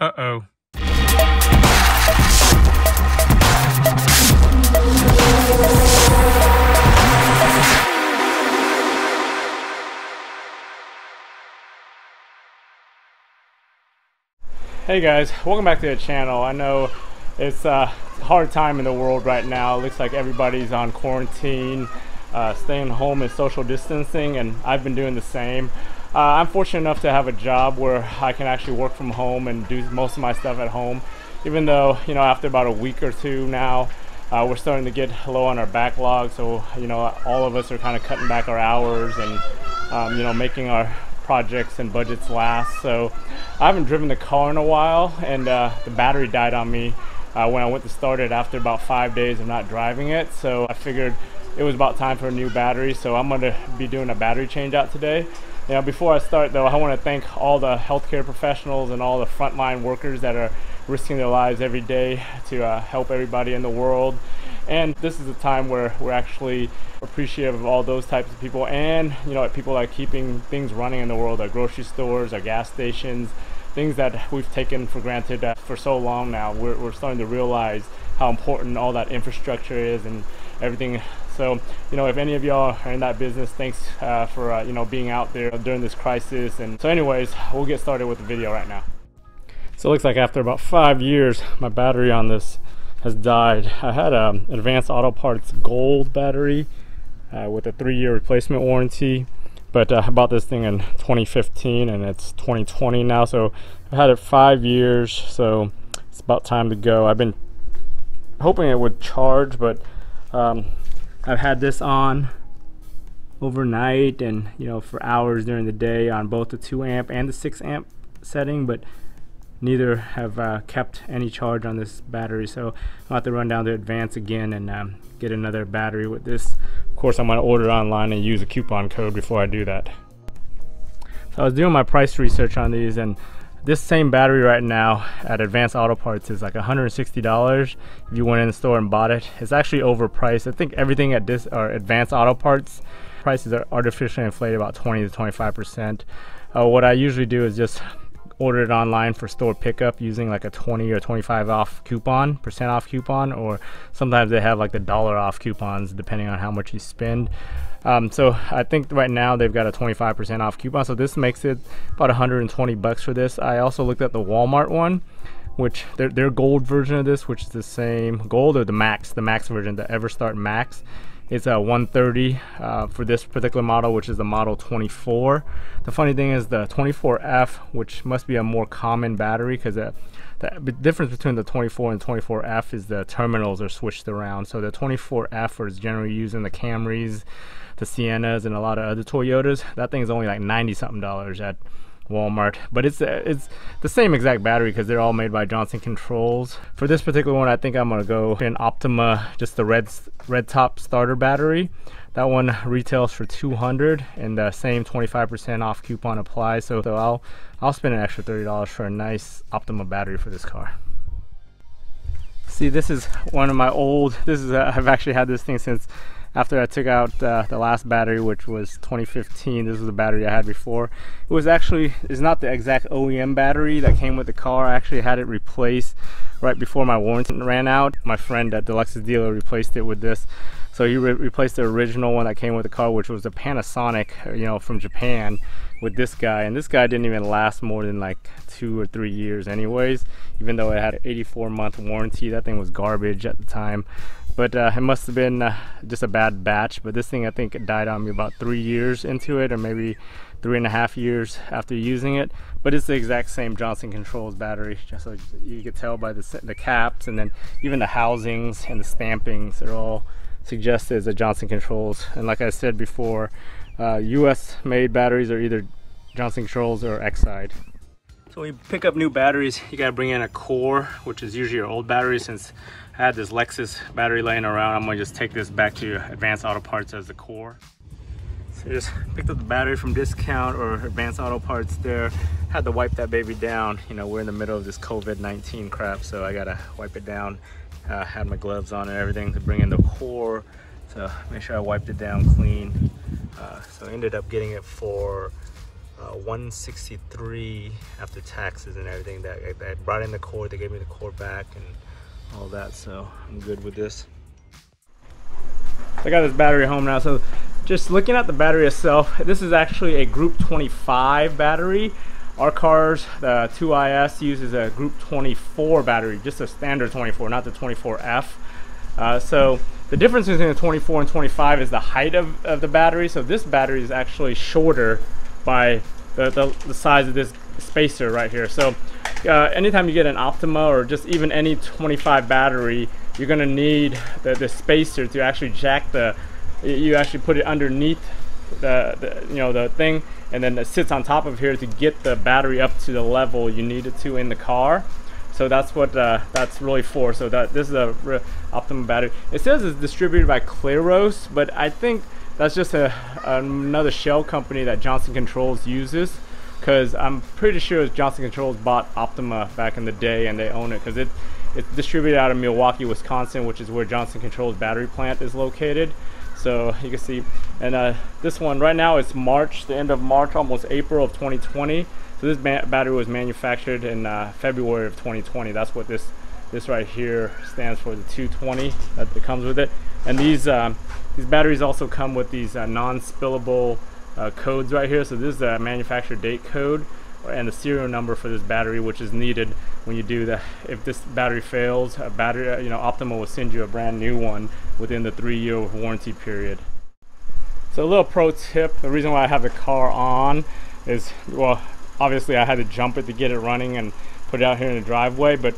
Uh-oh. Hey guys, welcome back to the channel. I know it's a hard time in the world right now. It looks like everybody's on quarantine, staying home and social distancing, and I've been doing the same. I'm fortunate enough to have a job where I can actually work from home and do most of my stuff at home, even though, you know, after about a week or two now, we're starting to get low on our backlog. So, you know, all of us are kind of cutting back our hours and, you know, making our projects and budgets last. So I haven't driven the car in a while, and the battery died on me when I went to start it after about 5 days of not driving it. So I figured it was about time for a new battery, so I'm going to be doing a battery change out today. You know, before I start though, I want to thank all the healthcare professionals and all the frontline workers that are risking their lives every day to help everybody in the world. And this is a time where we're actually appreciative of all those types of people, and, you know, people that are keeping things running in the world, our grocery stores, our gas stations, things that we've taken for granted for so long now. We're starting to realize how important all that infrastructure is and everything. So, you know, if any of y'all are in that business, thanks for, you know, being out there during this crisis. And so anyways, we'll get started with the video right now. So it looks like after about 5 years, my battery on this has died. I had an Advanced Auto Parts gold battery with a 3-year replacement warranty, but I bought this thing in 2015 and it's 2020 now, so I had it 5 years, so it's about time to go. I've been hoping it would charge, but I've had this on overnight and, you know, for hours during the day on both the 2 amp and the 6 amp setting, but neither have kept any charge on this battery. So I'll have to run down to Advance again and get another battery with this. Of course, I'm going to order online and use a coupon code before I do that. So I was doing my price research on these, and this same battery right now at Advanced Auto Parts is like $160. If you went in the store and bought it, it's actually overpriced. I think everything at this or Advanced Auto Parts prices are artificially inflated about 20 to 25%. What I usually do is just order it online for store pickup using like a 20 or 25 off coupon, percent off coupon, or sometimes they have like the $1 off coupons depending on how much you spend. So I think right now they've got a 25% off coupon, so this makes it about 120 bucks for this. I also looked at the Walmart one, which their gold version of this, which is the same gold, or the max version, the EverStart Max. It's a 130 for this particular model, which is the model 24. The funny thing is the 24F, which must be a more common battery, because the difference between the 24 and 24F is the terminals are switched around. So the 24F is generally used in the Camrys, the Siennas, and a lot of other Toyotas. That thing is only like $90-something at Walmart, but it's the same exact battery because they're all made by Johnson Controls. For this particular one, I think I'm gonna go in Optima, just the Redtop starter battery. That one retails for $200, and the same 25% off coupon applies. So I'll spend an extra $30 for a nice Optima battery for this car. See, this is one of my old. I've actually had this thing since after I took out the last battery, which was 2015. This was the battery I had before. It's not the exact OEM battery that came with the car. I actually had it replaced right before my warranty ran out. My friend at the Lexus dealer replaced it with this. So he replaced the original one that came with the car, which was a Panasonic, you know, from Japan, with this guy. And this guy didn't even last more than like 2 or 3 years anyways, even though it had an 84-month warranty. That thing was garbage at the time. But it must have been just a bad batch. But this thing, I think it died on me about 3 years into it, or maybe 3.5 years after using it. But it's the exact same Johnson Controls battery, just so you can tell by the caps, and then even the housings and the stampings are all suggested as a Johnson Controls. And like I said before, US made batteries are either Johnson Controls or Exide. So when you pick up new batteries, you gotta bring in a core, which is usually your old battery. Since I had this Lexus battery laying around, I'm gonna just take this back to Advanced Auto Parts as the core. So I just picked up the battery from Discount or Advanced Auto Parts there. Had to wipe that baby down. You know, we're in the middle of this COVID-19 crap, so I gotta wipe it down. Had my gloves on and everything to bring in the core. So make sure I wiped it down clean. So I ended up getting it for 163 after taxes and everything. That I brought in the cord, they gave me the cord back and all that, so I'm good with this. So I got this battery home now. So just looking at the battery itself, this is actually a Group 25 battery. Our cars, the 2IS, uses a Group 24 battery, just a standard 24, not the 24F. So the difference between the 24 and 25 is the height of the battery. So this battery is actually shorter by the size of this spacer right here. So anytime you get an Optima or just even any 25 battery, you're going to need the spacer to actually jack you actually put it underneath the thing, and then it sits on top of here to get the battery up to the level you need it to in the car. So that's what that's really for. So this is a Optima battery. It says it's distributed by Claros, but I think that's just another shell company that Johnson Controls uses, because I'm pretty sure Johnson Controls bought Optima back in the day and they own it, because it's distributed out of Milwaukee, Wisconsin, which is where Johnson Controls battery plant is located. So you can see, and this one right now it's March, the end of March, almost April of 2020. So this battery was manufactured in February of 2020. That's what this right here stands for, the 220 that comes with it. And these batteries also come with these non-spillable codes right here. So this is a manufacturer date code and the serial number for this battery, which is needed when you do that. If this battery fails, Optima will send you a brand new one within the 3-year warranty period. So a little pro tip: the reason why I have the car on is, well, obviously I had to jump it to get it running and put it out here in the driveway. But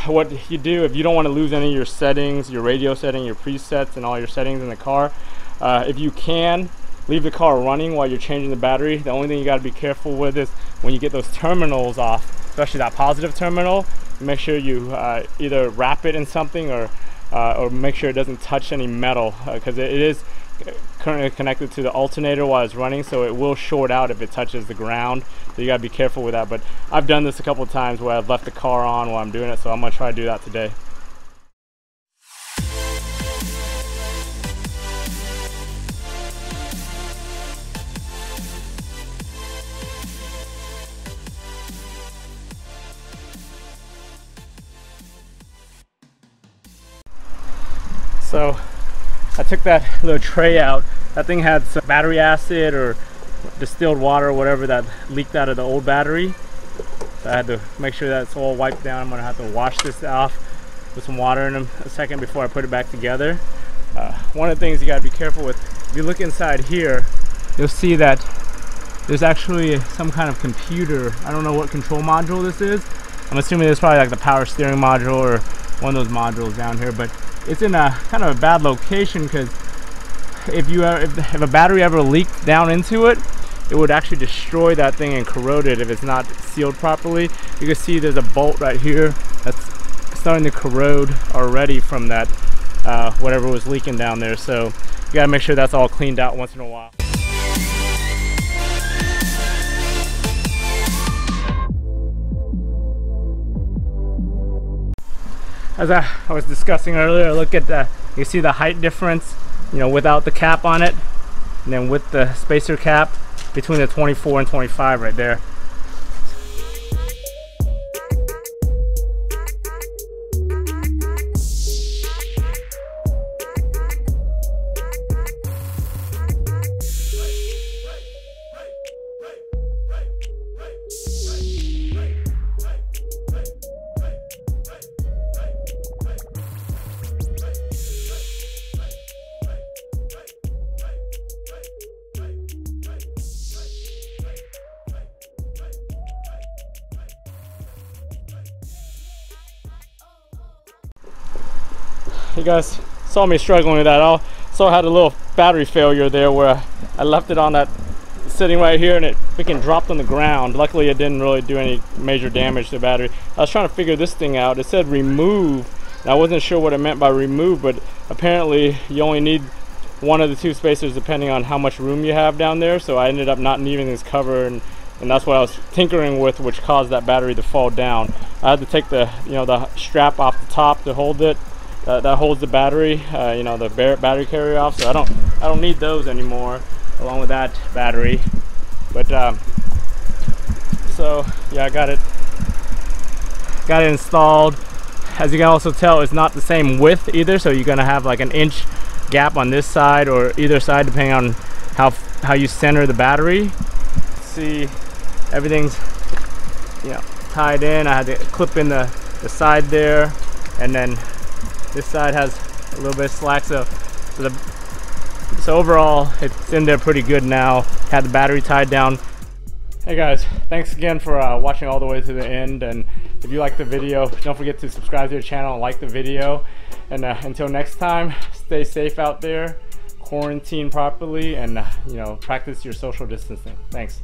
what you do if you don't want to lose any of your settings, your radio setting, your presets, and all your settings in the car, if you can, leave the car running while you're changing the battery. The only thing you got to be careful with is when you get those terminals off, especially that positive terminal, make sure you either wrap it in something or make sure it doesn't touch any metal, because it is currently connected to the alternator while it's running, so it will short out if it touches the ground. So you got to be careful with that. But I've done this a couple of times where I've left the car on while I'm doing it, so I'm going to try to do that today. So I took that little tray out. That thing had some battery acid or distilled water or whatever that leaked out of the old battery. So I had to make sure that's all wiped down. I'm gonna have to wash this off with some water in a second before I put it back together. One of the things you gotta be careful with, if you look inside here, you'll see that there's actually some kind of computer. I don't know what control module this is. I'm assuming it's probably like the power steering module or one of those modules down here, but it's in a kind of a bad location, because if a battery ever leaked down into it, it would actually destroy that thing and corrode it if it's not sealed properly. You can see there's a bolt right here that's starting to corrode already from that whatever was leaking down there. So you gotta make sure that's all cleaned out once in a while. As I was discussing earlier, look at you see the height difference, without the cap on it, and then with the spacer cap between the 24 and 25 right there. You guys saw me struggling with that. So I had a little battery failure there where I left it on that sitting right here and it freaking dropped on the ground. Luckily it didn't really do any major damage to the battery. I was trying to figure this thing out. It said remove, and I wasn't sure what it meant by remove, but apparently you only need one of the two spacers depending on how much room you have down there. So I ended up not needing this cover, and that's what I was tinkering with, which caused that battery to fall down. I had to take the the strap off the top to hold it. That holds the battery, the battery carrier off. So I don't need those anymore, along with that battery. But So yeah, I got it installed. As you can also tell, it's not the same width either, so you're gonna have like an inch gap on this side or either side depending on how you center the battery. See, everything's, you know, tied in. I had to clip in the side there, and then this side has a little bit of slack, so overall it's in there pretty good now. Had the battery tied down. Hey guys, thanks again for watching all the way to the end, and if you like the video, don't forget to subscribe to the channel and like the video. And until next time, stay safe out there, quarantine properly, and you know, practice your social distancing. Thanks.